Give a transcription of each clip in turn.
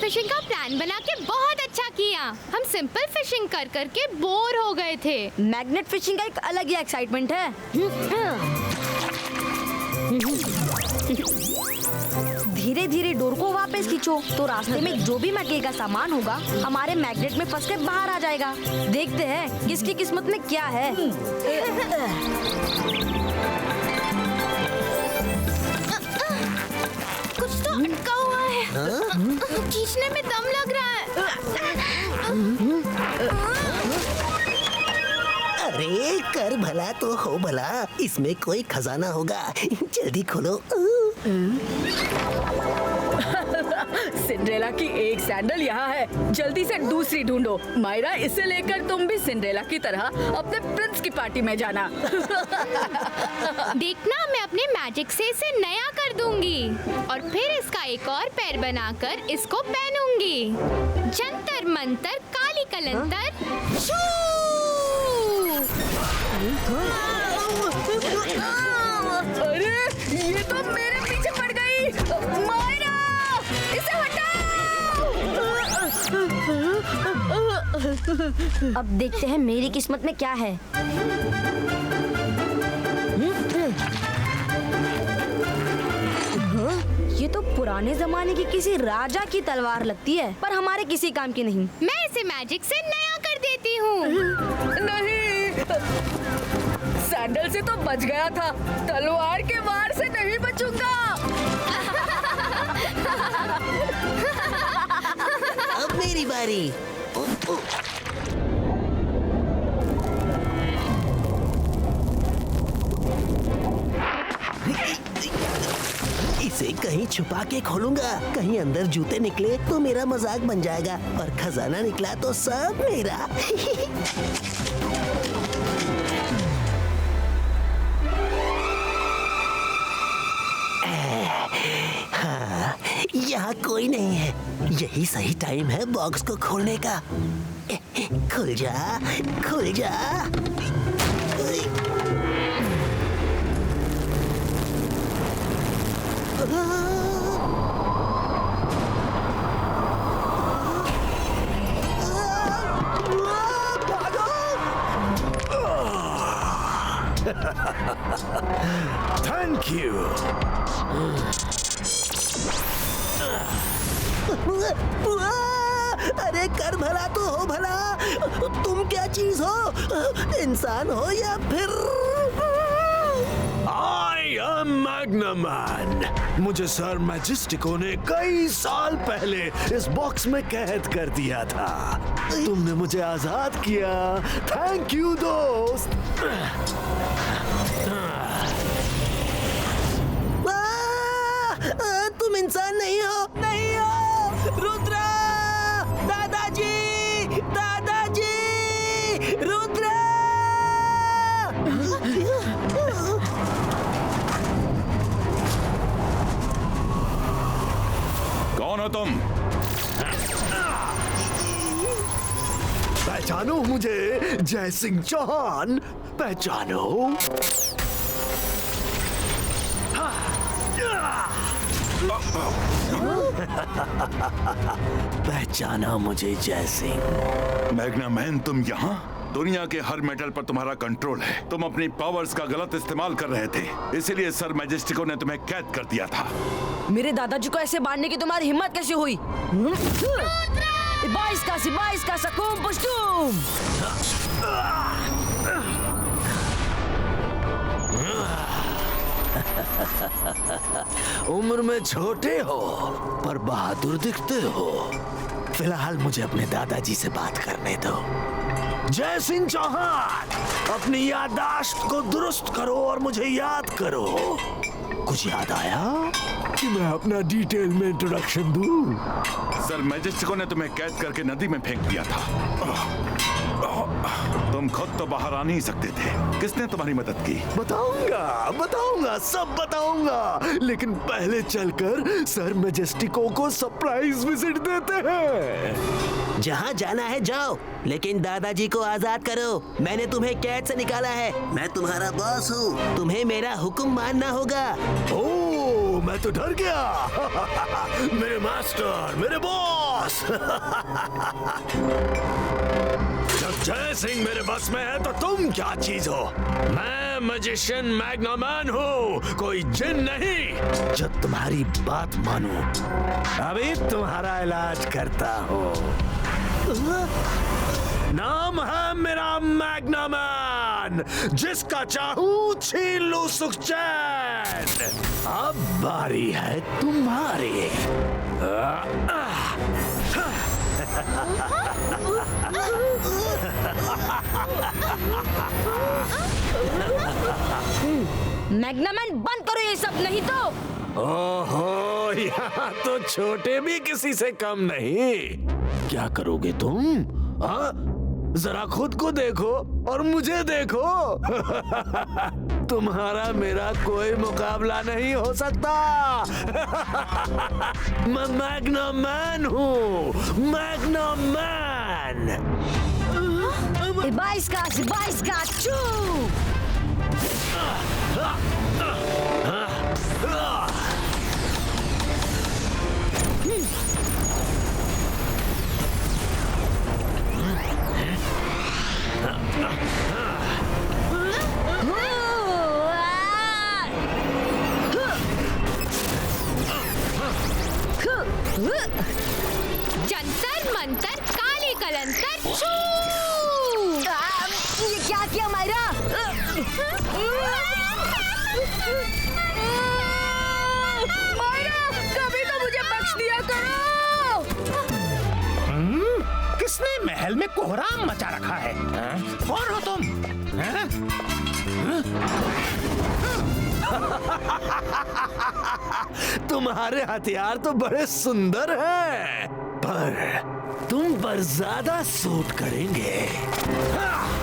Fishing का plan बना के बहुत अच्छा किया। हम सिंपल फिशिंग कर करके बोर हो गए थे। मैग्नेट फिशिंग का एक अलग ही एक्साइटमेंट है। धीरे धीरे डोर को वापस खींचो तो रास्ते में जो भी मैके का सामान होगा हमारे मैग्नेट में फंस के बाहर आ जाएगा। देखते हैं किसकी किस्मत में क्या है। कुछ तो अटका हुआ है। खींचने में दम लग रहा है। अरे कर भला तो हो भला, इसमें कोई खजाना होगा, जल्दी खोलो। सिंड्रेला की एक सैंडल यहाँ है, जल्दी से दूसरी ढूंढो। मायरा, इसे लेकर तुम भी सिंड्रेला की तरह अपने प्रिंस की पार्टी में जाना। देखना, मैं अपने मैजिक से इसे नया कर दूंगी और फिर इसका एक और पैर बनाकर इसको पहनूंगी। जंतर मंतर काली कलंतर। अरे ये तो मेरे पीछे पड़ गई। मायरा, इसे हटाओ। अब देखते हैं मेरी किस्मत में क्या है। ये तो पुराने जमाने की किसी राजा की तलवार लगती है, पर हमारे किसी काम की नहीं। मैं इसे मैजिक से नया कर देती हूँ। नहीं, सैंडल से तो बच गया था, तलवार के वार से नहीं बचूंगा। अब मेरी बारी। इसे कहीं छुपा के खोलूंगा, कहीं अंदर जूते निकले तो मेरा मजाक बन जाएगा और खजाना निकला तो सब मेरा। हाँ, यहाँ कोई नहीं है, यही सही टाइम है बॉक्स को खोलने का। खुल जा, खुल जा। Thank you. अरे कर भला तो हो भला, तुम क्या चीज हो, इंसान हो या फिर? I am Magnaman. मुझे सर मैजेस्टिको ने कई साल पहले इस बॉक्स में कैद कर दिया था। तुमने मुझे आजाद किया, थैंक यू दोस्त। तुम इंसान नहीं हो, नहीं हो। रुद्रा, दादाजी, दादाजी, रुद्रा। कौन हो तुम? पहचानो मुझे, जय सिंह चौहान, पहचानो। पहचाना मुझे जय सिंह। मैग्नामैन, तुम यहाँ? दुनिया के हर मेटल पर तुम्हारा कंट्रोल है। तुम अपनी पावर्स का गलत इस्तेमाल कर रहे थे, इसीलिए सर मैजेस्टिको ने तुम्हें कैद कर दिया था। मेरे दादाजी को ऐसे मारने की तुम्हारी हिम्मत कैसे हुई? बाईस का सकूम पुष्टुम। उम्र में छोटे हो पर बहादुर दिखते हो। फिलहाल मुझे अपने दादाजी से बात करने दो। जय सिंह चौहान, अपनी याददाश्त को दुरुस्त करो और मुझे याद करो। कुछ याद आया कि मैं अपना डिटेल में इंट्रोडक्शन दूं? सर मैजेस्टिको ने तुम्हें कैद करके नदी में फेंक दिया था। तुम खुद तो बाहर आ नहीं सकते थे, किसने तुम्हारी मदद की? बताऊंगा, सब बताऊंगा, लेकिन पहले चलकर सर मैजेस्टिको को सरप्राइज विजिट देते हैं। जहाँ जाना है जाओ, लेकिन दादाजी को आजाद करो। मैंने तुम्हें कैद से निकाला है, मैं तुम्हारा बॉस हूँ, तुम्हें मेरा हुक्म मानना होगा। ओह, मैं तो डर गया। मेरे मास्टर, मेरे बॉस। जब जय सिंह मेरे बस में है तो तुम क्या चीज हो? मैं मैजिशियन मैग्नामैन हूँ, कोई जिन नहीं। जब तुम्हारी बात मानूं, अभी तुम्हारा इलाज करता हूँ। नाम है मेरा मैग्नामैन, जिसका चाहूं छीन लूं सुख चैन। अब बारी है तुम्हारी। मैग्नामैन बंद करो ये सब, नहीं तो। ओहो, यहाँ तो छोटे भी किसी से कम नहीं। क्या करोगे तुम? हाँ? जरा खुद को देखो और मुझे देखो। तुम्हारा मेरा कोई मुकाबला नहीं हो सकता। मैं मैग्नामैन हूँ, मैग्नामैन। बाईस का चू। जंतर मंतर काली कलंतर छू। ये क्या किया मायरा? मायरा, कभी तो मुझे बख्श दिया करो। किसने महल में कोहराम मचा रखा है? कौन हो तुम? तुम्हारे हथियार तो बड़े सुंदर हैं, पर तुम पर ज्यादा सूट करेंगे।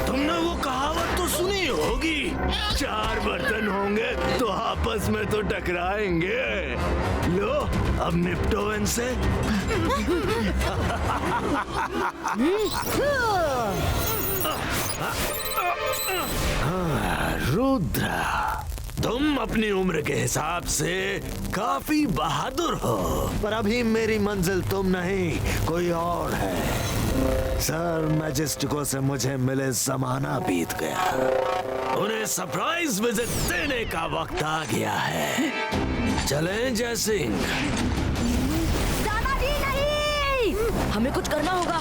तुमने वो कहावत तो सुनी होगी, 4 बर्तन होंगे तो आपस में तो टकराएंगे। लो, अब निपटो इनसे। रुद्रा, तुम अपनी उम्र के हिसाब से काफी बहादुर हो, पर अभी मेरी मंजिल तुम नहीं, कोई और है। सर मैजेस्टिको से मुझे मिले जमाना बीत गया, उन्हें सरप्राइज विजिट देने का वक्त आ गया है। चलें जय सिंह। दादाजी नहीं, हमें कुछ करना होगा।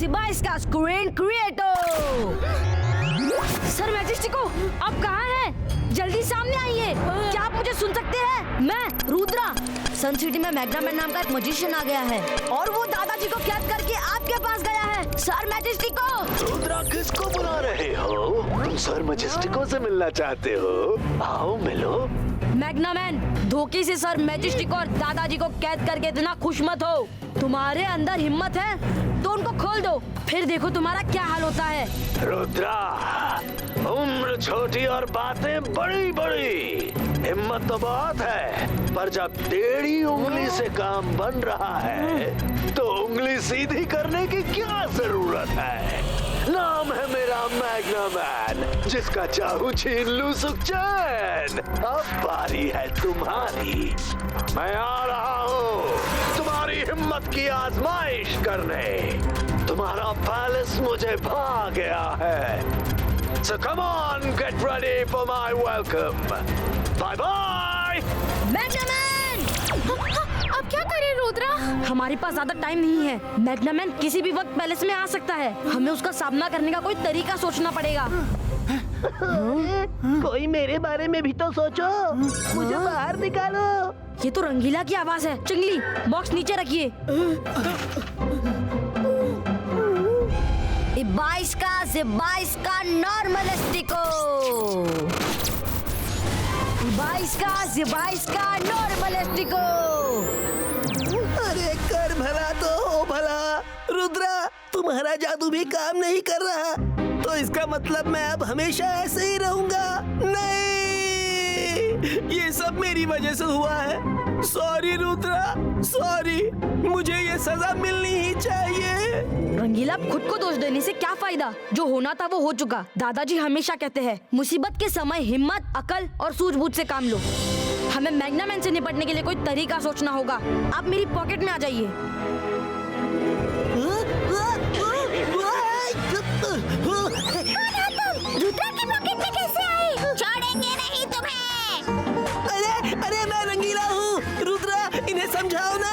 इबाइस का स्क्रीन क्रिएटो। सर मैजेस्टिको, आप कहाँ हैं? जल्दी सामने आइए। क्या आप मुझे सुन सकते हैं? मैं रुद्रा। सन सिटी में मैग्नामैन नाम का एक मैजिशियन आ गया है और वो दादाजी को कैद करके आपके पास गया है। सर मैजेस्टिको। रुद्रा, किसको बुला रहे हो? तुम सर मैजेस्टिको से मिलना चाहते हो? आओ मिलो। मैग्नामैन, धोखे से सर मैजेस्टिको और दादाजी को कैद करके इतना खुश मत हो। तुम्हारे अंदर हिम्मत है तो उनको खोल दो, फिर देखो तुम्हारा क्या हाल होता है। रुद्रा, उम्र छोटी और बातें बड़ी बड़ी। हिम्मत तो बहुत है, पर जब टेढ़ी उंगली से काम बन रहा है तो उंगली सीधी करने की क्या जरूरत है? नाम है मेरा मैग्नामैन, जिसका चाहूं छीन लूं सुख चैन। अब बारी है तुम्हारी। मैं आ रहा हूँ तुम्हारी हिम्मत की आजमाइश करने। तुम्हारा पैलेस मुझे भा गया है। So come on, get ready for my welcome. Bye bye. मैग्नामैन! अब क्या करें रुद्रा? हमारे पास ज्यादा टाइम नहीं है। मैग्नामैन किसी भी वक्त पैलेस में आ सकता है। हमें उसका सामना करने का कोई तरीका सोचना पड़ेगा। कोई मेरे बारे में भी तो सोचो, मुझे बाहर निकालो। ये तो रंगीला की आवाज है। चिंगली, बॉक्स नीचे रखिए। 22 का नॉर्मलिस्टिको। 22 का नॉर्मलिस्टिको। अरे कर भला तो हो भला। रुद्रा, तुम्हारा जादू भी काम नहीं कर रहा, तो इसका मतलब मैं अब हमेशा ऐसे ही रहूंगा? नहीं। ये सब मेरी वजह से हुआ है। Sorry Rudra, sorry. मुझे ये सजा मिलनी ही चाहिए। रंगीला, खुद को दोष देने से क्या फायदा? जो होना था वो हो चुका। दादाजी हमेशा कहते हैं मुसीबत के समय हिम्मत, अकल और सूझबूझ से काम लो। हमें मैग्नामैन से निपटने के लिए कोई तरीका सोचना होगा। आप मेरी पॉकेट में आ जाइए। रुद्रा की पॉकेट में कैसे आई? छोड़ेंगे नहीं तुम्हें। अरे अरे मैं रंगीला हूँ। रुद्रा, इन्हें समझाओ ना।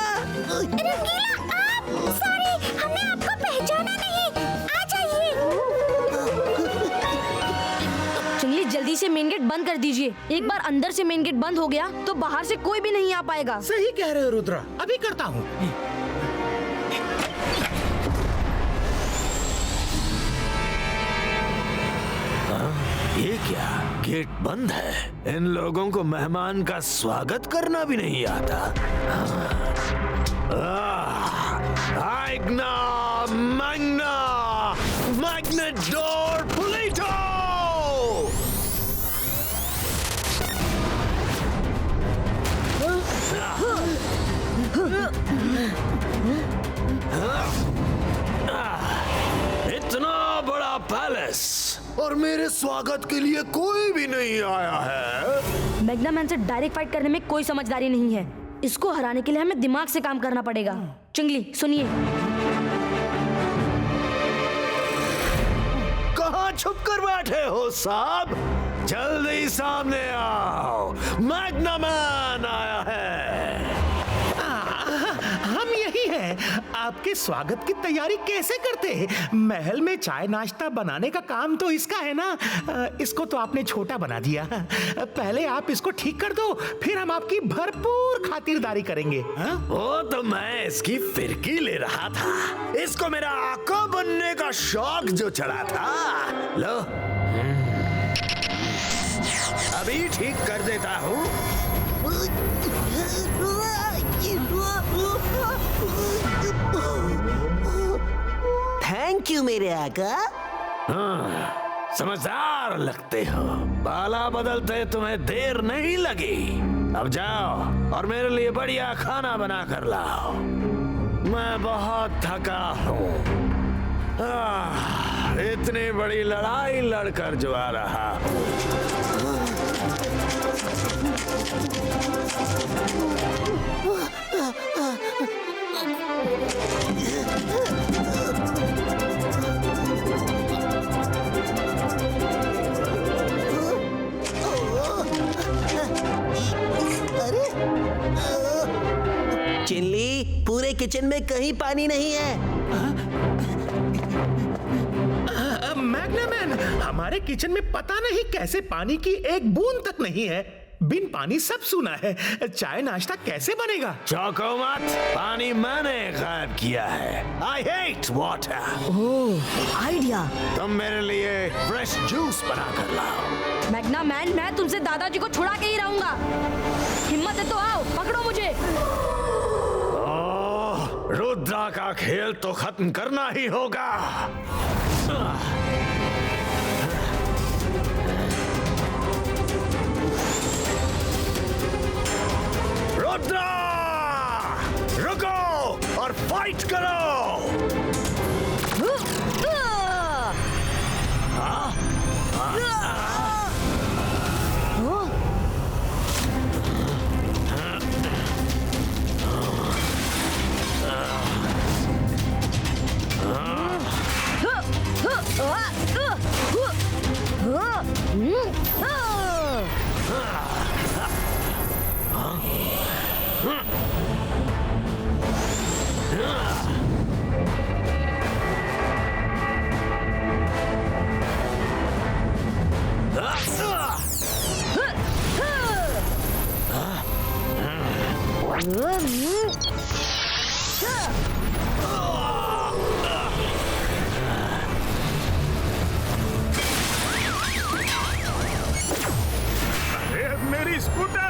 रंगीला आप? सॉरी, हमने आपको पहचाना नहीं। आ जाइए। चिंगली, जल्दी से मेन गेट बंद कर दीजिए। एक बार अंदर से मेन गेट बंद हो गया तो बाहर से कोई भी नहीं आ पाएगा। सही कह रहे हो रुद्रा, अभी करता हूँ। ये क्या? गेट बंद है। इन लोगों को मेहमान का स्वागत करना भी नहीं आता। आइग्ना मैग्ना मैग्नेटोर पुलिटो। इतना बड़ा पैलेस और मेरे स्वागत के लिए कोई भी नहीं आया है। मैग्नामैन से डायरेक्ट फाइट करने में कोई समझदारी नहीं है। इसको हराने के लिए हमें दिमाग से काम करना पड़ेगा। चिंगली, सुनिए। कहाँ छुप कर बैठे हो साहब? जल्दी सामने आओ। मैग्नामैन आया है। हम यही हैं। आपके स्वागत की तैयारी कैसे करते हैं? महल में चाय नाश्ता बनाने का काम तो इसका है ना। इसको तो आपने छोटा बना दिया। पहले आप इसको ठीक कर दो, फिर हम आपकी भरपूर खातिरदारी करेंगे। वो तो मैं इसकी फिरकी ले रहा था। इसको मेरा आका बनने का शौक जो चढ़ा था। लो, अभी ठीक कर देता हूँ। थैंक यू मेरे आका। हाँ, समझदार लगते हो। बाला बदलते तुम्हें देर नहीं लगी। अब जाओ और मेरे लिए बढ़िया खाना बना कर लाओ। मैं बहुत थका हूँ। इतनी बड़ी लड़ाई लड़कर जो आ रहा हूँ। चिल्ली, पूरे किचन में कहीं पानी नहीं है। मैग्नामैन, हमारे किचन में पता नहीं कैसे पानी की एक बूंद तक नहीं है। बिन पानी सब सूना है। चाय नाश्ता कैसे बनेगा? चौंको मत, पानी मैंने गायब किया है। I hate water। Oh, idea. तुम मेरे लिए फ्रेश जूस बना कर लाओ। मैग्नामैन, मैं तुमसे दादाजी को छुड़ा के ही रहूंगा। हिम्मत है तो आओ, पकड़ो मुझे। ओह, रुद्रा का खेल तो खत्म करना ही होगा। रुद्रा, रुको और फाइट करो। मेरी scooter.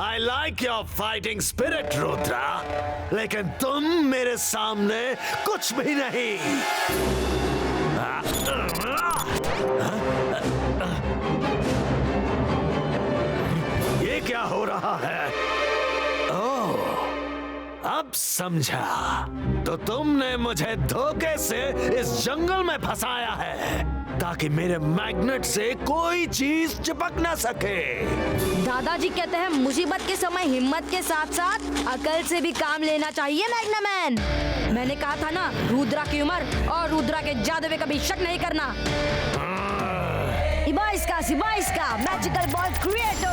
I like your fighting spirit Rudra, लेकिन तुम मेरे सामने कुछ भी नहीं। ये क्या हो रहा है? ओह, अब समझा। तो तुमने मुझे धोखे से इस जंगल में फंसाया है ताकि मेरे मैग्नेट से कोई चीज चिपक ना सके। दादाजी कहते हैं मुसीबत के समय हिम्मत के साथ साथ अकल से भी काम लेना चाहिए मैग्नामैन। मैंने कहा था ना, रुद्रा की उम्र और रुद्रा के जादू पे कभी शक नहीं करना। सिबाइस्का मैजिकल बॉल क्रिएटो।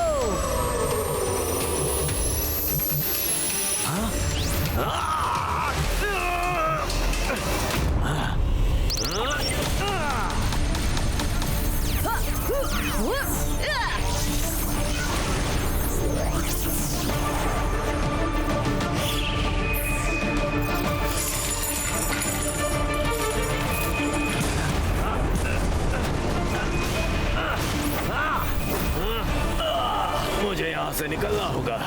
मुझे यहाँ से निकलना होगा।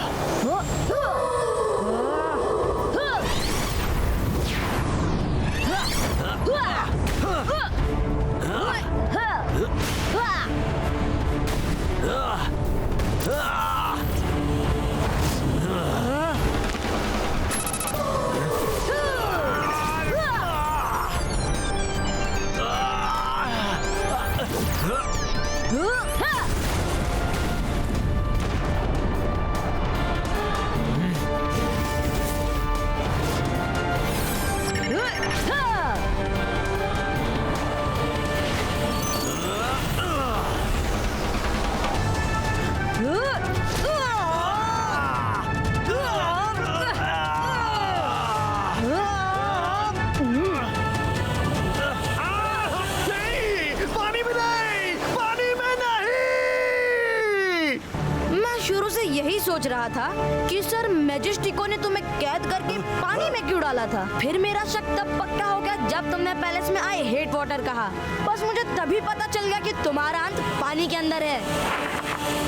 यही सोच रहा था कि सर मैजेस्टिको ने तुम्हें कैद करके पानी में क्यों डाला था। फिर मेरा शक तब पक्का हो गया जब तुमने पैलेस में आई हेट वाटर कहा। बस मुझे तभी पता चल गया कि तुम्हारा अंत पानी के अंदर है।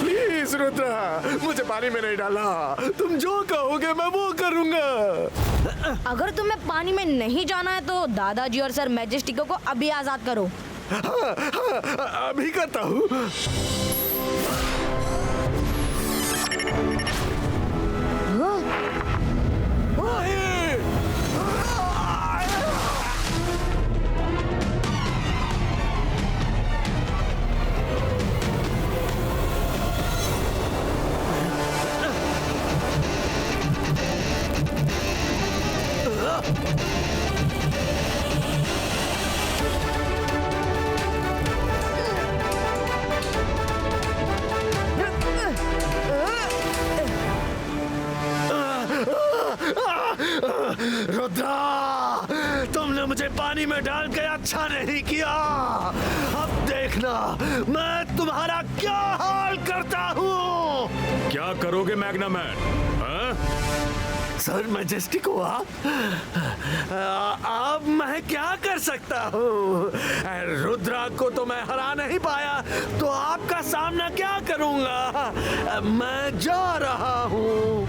प्लीज रुद्रा, मुझे पानी में नहीं डाला। तुम जो कहोगे मैं वो करूंगा। अगर तुम्हें पानी में नहीं जाना है तो दादाजी और सर मैजेस्टिको को अभी आजाद करो। हाँ, अभी करता हूँ। रुद्रा, तुमने मुझे पानी में डाल के अच्छा नहीं किया। अब देखना मैं तुम्हारा क्या हाल करता हूँ। क्या करोगे मैग्नामैन? सर मैजेस्टिको, अब मैं क्या कर सकता हूँ? रुद्रा को तो मैं हरा नहीं पाया, तो आपका सामना क्या करूँगा? मैं जा रहा हूँ।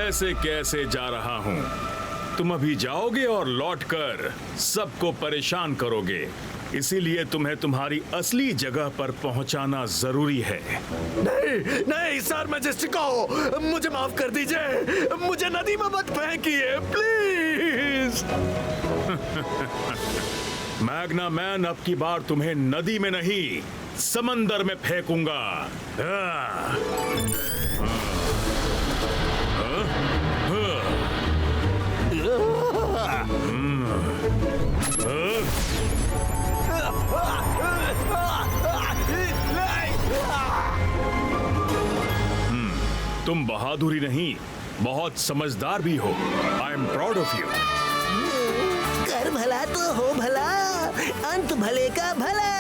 ऐसे कैसे जा रहा हूँ? तुम अभी जाओगे और लौटकर सबको परेशान करोगे, इसीलिए तुम्हें तुम्हारी असली जगह पर पहुंचाना जरूरी है। नहीं नहीं सर मैजेस्टिको, मुझे माफ कर दीजिए। मुझे नदी में मत फेंकिए प्लीज। मैग्नामैन, अब की बार तुम्हें नदी में नहीं समंदर में फेंकूंगा। तुम बहादुरी नहीं, बहुत समझदार भी हो। I am proud of you. कर भला तो हो भला, अंत भले का भला।